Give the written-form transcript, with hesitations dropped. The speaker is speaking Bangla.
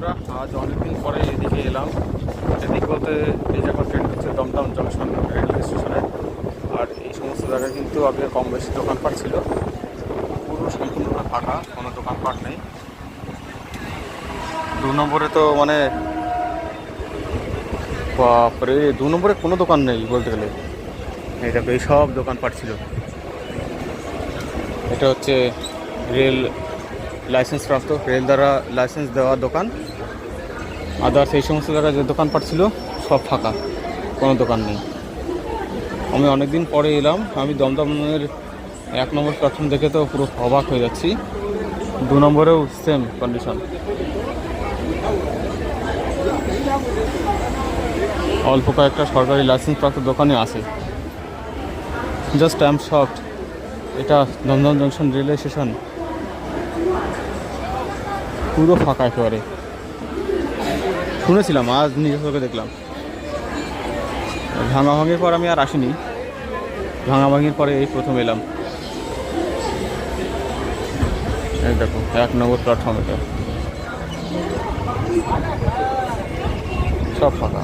বন্ধুরা, আজ অনেকদিন পরে এদিকে এলাম। এদিক বলতে এই জায়গার ট্রেন হচ্ছে দমদম জংশন রেলওয়ে স্টেশনে। আর এই সমস্ত জায়গায় কিন্তু আগে কম বেশি দোকানপাট ছিল, পুরো সম্পূর্ণটা ফাঁকা, কোনো দোকানপাট নেই। 2 নম্বরে তো মানে বাপরে, 2 নম্বরে কোনো দোকান নেই বলতে গেলে। এই দেখো, এই সব দোকানপাট ছিল। এটা হচ্ছে রেল লাইসেন্স প্রাপ্ত, রেল দ্বারা লাইসেন্স দেওয়া দোকান। আদার্স এই সমস্ত জায়গায় যে দোকানপাট ছিল সব ফাঁকা, কোনো দোকান নেই। আমি অনেক দিন পরে এলাম। আমি দমদমের 1 নম্বর প্ল্যাটফর্ম দেখে তো পুরো অবাক হয়ে যাচ্ছি। 2 নম্বরেও সেম কন্ডিশন, অল্প কয়েকটা সরকারি লাইসেন্স প্রাপ্ত দোকানে আছে। Just I am shocked. এটা দমদম জংশন রেলওয়ে স্টেশন পুরো ফাঁকা একেবারে। শুনেছিলাম, আজ নিজের চোখে দেখলাম। ভাঙাভাঙির পর আমি আর আসিনি, ভাঙাভাঙির পরে এই প্রথম এলাম। এই দেখো 1 নম্বর প্ল্যাটফর্ম, এটা সব ফাঁকা।